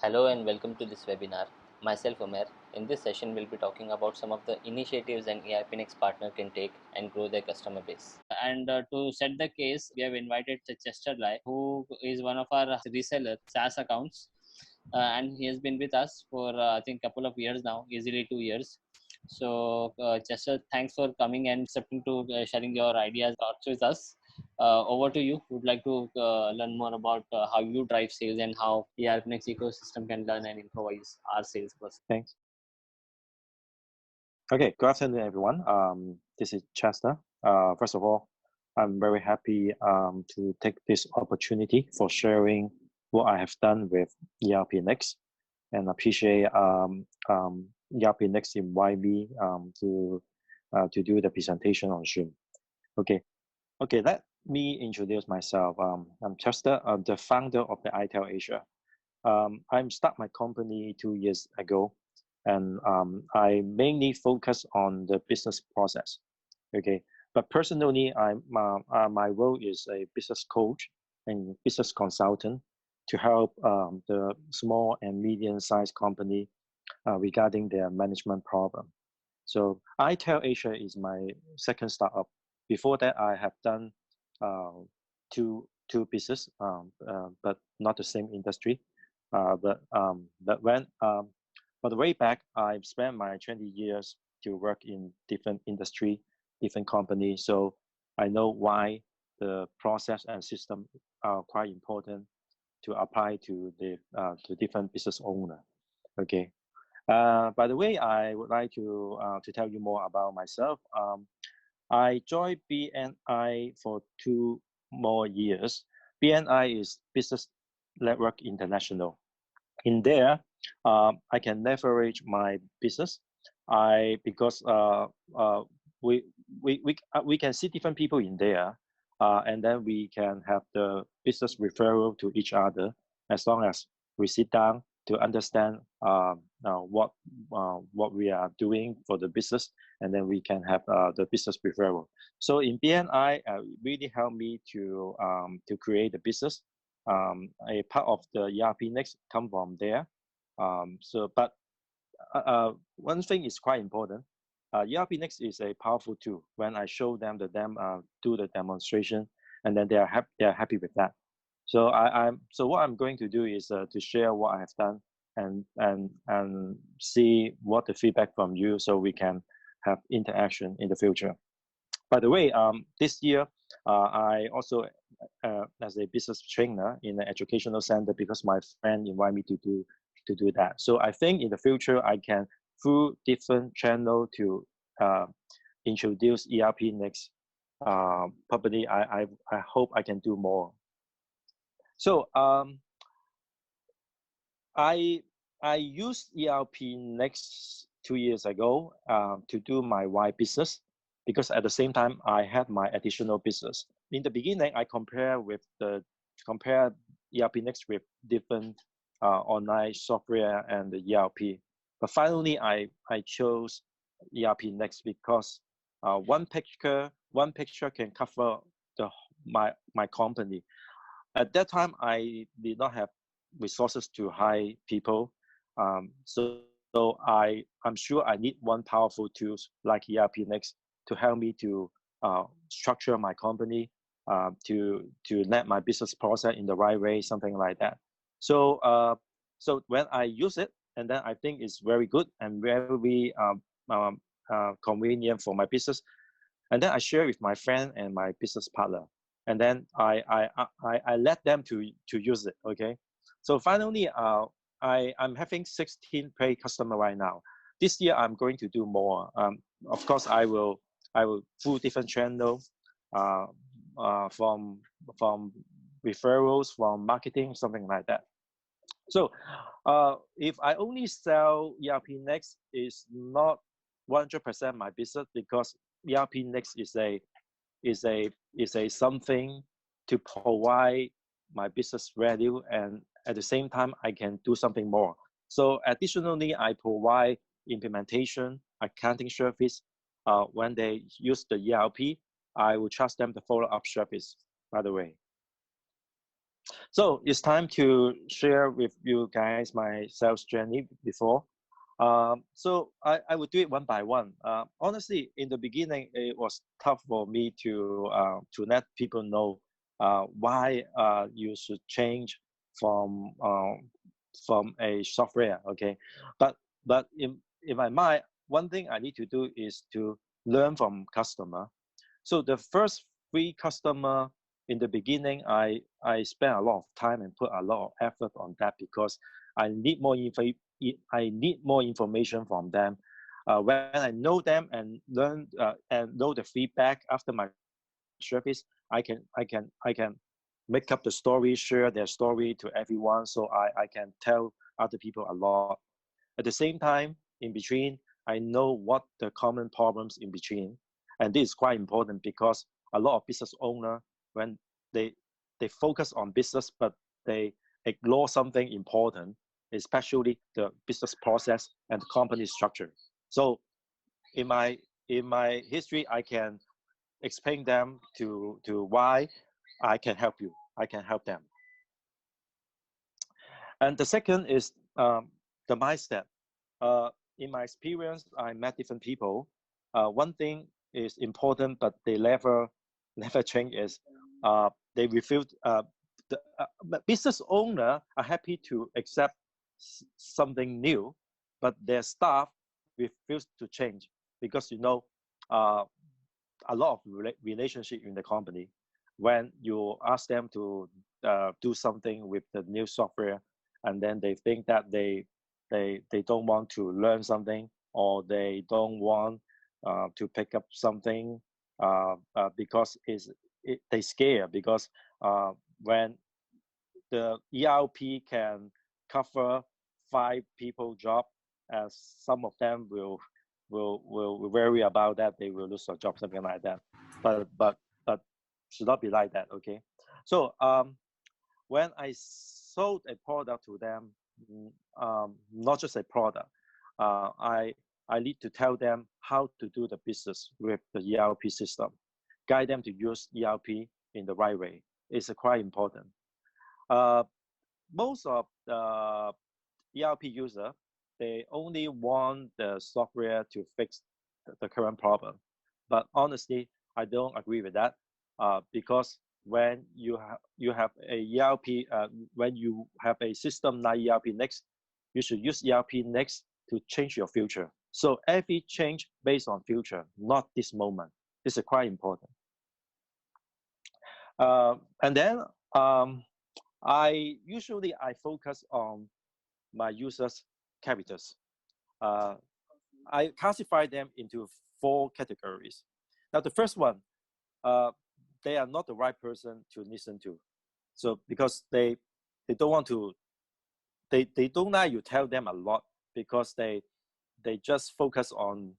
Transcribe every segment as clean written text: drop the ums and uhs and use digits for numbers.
Hello and welcome to this webinar. Myself Umer. In this session, we'll be talking about some of the initiatives an ERPNext partner can take and grow their customer base. And to set the case, we have invited Chester Lai, who is one of our reseller SaaS accounts, and he has been with us for I think couple of years now, easily 2 years. So Chester, thanks for coming and accepting to sharing your ideas, thoughts with us. Over to you. Would like to learn more about how you drive sales and how the ERPNext ecosystem can learn and improvise our sales process. Thanks. Okay, good afternoon, everyone. This is Chester. First of all, I'm very happy to take this opportunity for sharing what I have done with ERPNext, and appreciate ERPNext invite me to do the presentation on Zoom. Okay, let me introduce myself. I'm Chester. I'm the founder of the iTell Asia. I started my company 2 years ago, and I mainly focus on the business process. Okay, but personally, my role is a business coach and business consultant to help the small and medium-sized company regarding their management problem. So iTell Asia is my second startup. Before that, I have done two business, but not the same industry. But way back, I've spent my 20 years to work in different industry, different companies. So I know why the process and system are quite important to apply to the to different business owner. Okay. By the way, I would like to tell you more about myself. I joined BNI for 2 more years. BNI is Business Network International. In there, I can leverage my business. Because we can see different people in there, and then we can have the business referral to each other as long as we sit down to understand what we are doing for the business, and then we can have the business referral. So in BNI, it really helped me to create the business. A part of the ERPNext come from there. But one thing is quite important. ERPNext is a powerful tool. When I show them do the demonstration, and then they are happy with that. So so what I'm going to do is to share what I have done and see what the feedback from you, so we can have interaction in the future. By the way, this year I also as a business trainer in an educational center, because my friend invited me to do that. So I think in the future I can, through different channel, to introduce ERPNext. Probably I hope I can do more. So I used ERPNext 2 years ago to do my Y business, because at the same time I had my additional business. In the beginning, I compare ERPNext with different online software and the ERP. But finally, I chose ERPNext because one picture can cover my company. At that time, I did not have resources to hire people, so I'm sure I need one powerful tool like ERPNext to help me to structure my company, to let my business process in the right way, something like that. So when I use it, and then I think it's very good and very convenient for my business, and then I share with my friend and my business partner, and then I let them to use it. Okay, so finally I'm having 16 paid customer right now. This year I'm going to do more. Of course, I will through different channel, from referrals, from marketing, something like that. So if I only sell ERPNext, is not 100% my business, because ERPNext is a something to provide my business value, and at the same time I can do something more. So additionally, I provide implementation, accounting service. When they use the ERP, I will charge them the follow-up service, by the way. So it's time to share with you guys my sales journey before. So I would do it one by one. Honestly, in the beginning, it was tough for me to let people know why you should change from from a software. Okay, but in my mind, one thing I need to do is to learn from customer. So the first three customer in the beginning, I spent a lot of time and put a lot of effort on that because I need more I need more information from them. When I know them and learn and know the feedback after my service, I can make up the story, share their story to everyone, so I can tell other people a lot. At the same time, in between, I know what the common problems in between, and this is quite important because a lot of business owner when they they focus on business but they ignore something important, especially the business process and the company structure. So in my history, I can explain them to why I can help you. I can help them. And the second is the mindset. In my experience, I met different people. One thing is important, but they never change is they refuse. The business owner are happy to accept something new, but their staff refuse to change because uh, a lot of relationship in the company. When you ask them to do something with the new software, and then they think that they don't want to learn something or they don't want to pick up something because they scare because when the ERP can cover five people job, as some of them will worry about that they will lose their job, something like that. But should not be like that. Okay, so when I sold a product to them, not just a product, I need to tell them how to do the business with the ERP system, guide them to use ERP in the right way. It's quite important. Uh, Most of the ERP user, they only want the software to fix the current problem. But honestly, I don't agree with that because when you have a ERP, when you have a system like ERPNext, you should use ERPNext to change your future. So every change based on future, not this moment. This is quite important. And then I focus on my users' characters. Uh, I classify them into four categories. Now, the first one, uh, they are not the right person to listen to. So because they don't want to, they don't like you tell them a lot because they just focus on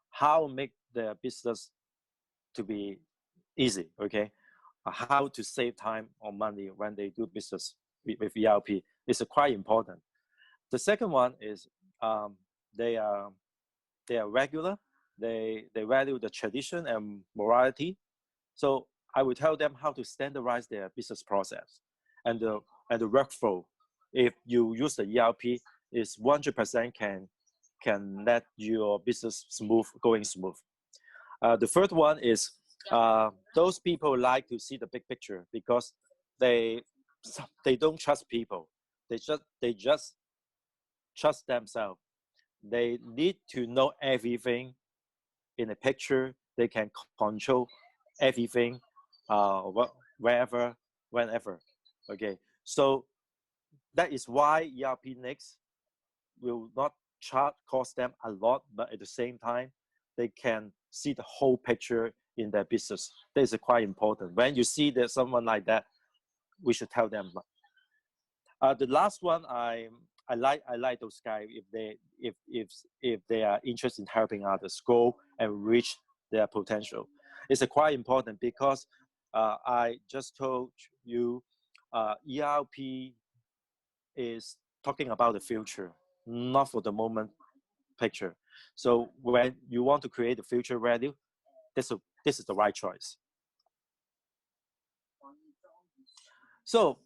how make their business to be easy. Okay, how to save time or money when they do business with ERP is quite important. The second one is um, they are they are regular. They value the tradition and morality. So I will tell them how to standardize their business process and the workflow. If you use the ERP, is 100% can let your business going smooth. The third one is those people like to see the big picture because they they don't trust people. They just trust themselves. They need to know everything in a picture. They can control everything, wherever, whenever. Okay, so that is why ERPNext will not cost them a lot, but at the same time, they can see the whole picture in their business. That is quite important. When you see that someone like that, we should tell them. The last one, I like those guys if they are interested in helping others grow and reach their potential. It's quite important because I just told you ERP is talking about the future, not for the moment picture. So when you want to create the future value, this is the right choice. So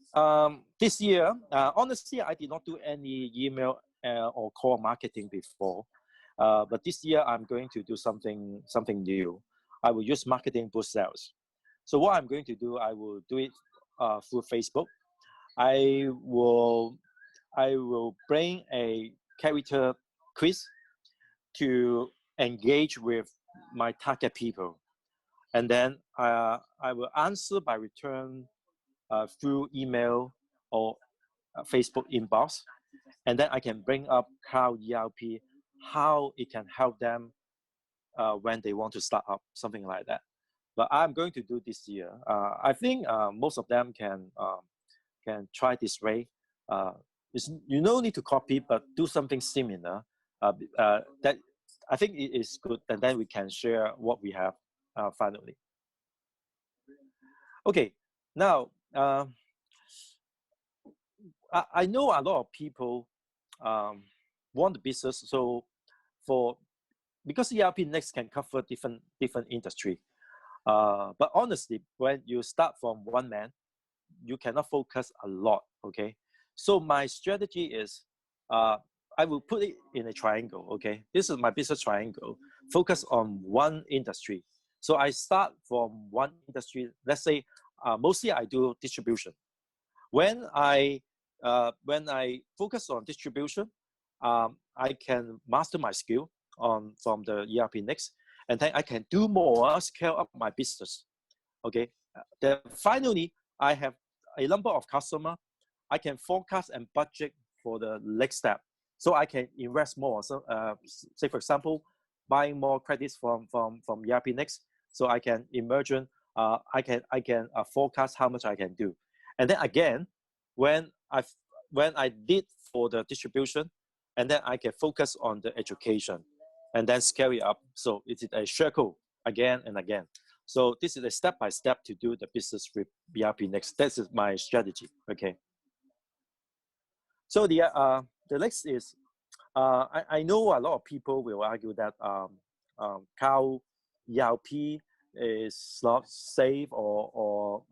this year, honestly, I did not do any email or call marketing before. But this year, I'm going to do something new. I will use marketing boost sales. So what I'm going to do, I will do it through Facebook. I will bring a character quiz to engage with my target people, and then I will answer by return through email or Facebook inbox, and then I can bring up Cloud ERP, how it can help them when they want to start up, something like that. But I'm going to do this year. I think most of them can try this way. You don't need to copy, but do something similar. That I think it is good, and then we can share what we have finally. Okay, now I know a lot of people want the business. So because ERPNext can cover different industry, but honestly, when you start from one man, you cannot focus a lot. Okay, so my strategy is I will put it in a triangle. Okay, this is my business triangle. Focus on one industry. So I start from one industry. Let's say mostly I do distribution. When I focus on distribution, I can master my skill from the ERPNext, and then I can do more, scale up my business. Okay. Then finally, I have a number of customers. I can forecast and budget for the next step, so I can invest more. So, say for example, buying more credits from ERPNext, so I can imagine. I can forecast how much I can do, and then again, when I when I did for the distribution, and then I can focus on the education, and then scale it up. So it is a circle again and again. So this is a step by step to do the business with ERPNext. This is my strategy. Okay. So the next is I know a lot of people will argue that cloud ERP is not safe, or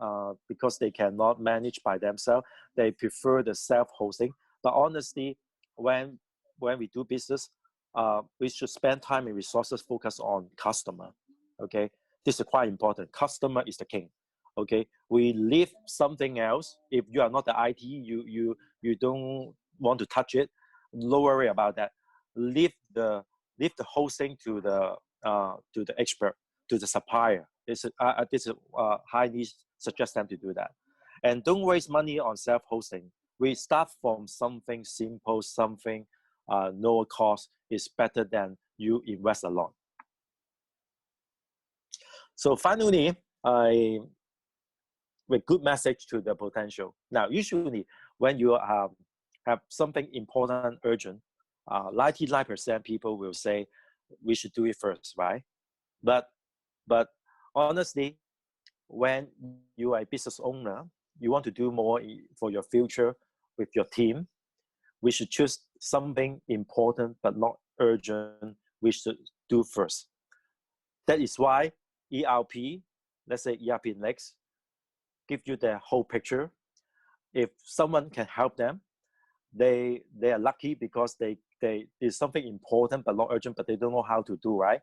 because they cannot manage by themselves, they prefer the self-hosting. But honestly, when we do business, we should spend time and resources focus on customer. Okay, this is quite important. Customer is the king. Okay, we leave something else. If you are not the IT, you don't want to touch it. No worry about that. Leave the hosting to the expert, to the supplier. This is highly suggest them to do that, and don't waste money on self-hosting. We start from something simple, something lower cost is better than you invest a lot. So finally, I with good message to the potential. Now, usually when you have something important, urgent, 99% people will say we should do it first, right? But honestly, when you are a business owner, you want to do more for your future with your team, we should choose something important but not urgent. We should do first. That is why ERP, let's say ERPNext, give you the whole picture. If someone can help them, they are lucky because they is something important but not urgent, but they don't know how to do, right?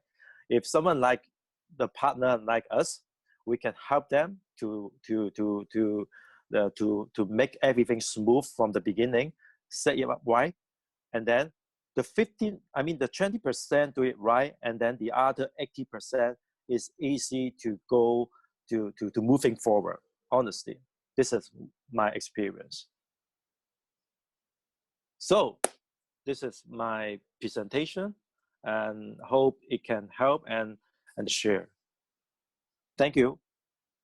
If someone like the partner like us, we can help them to make everything smooth from the beginning, set it up right, and then the 20% do it right, and then the other 80% is easy to go to moving forward. Honestly, this is my experience. So this is my presentation, and hope it can help and share. Thank you.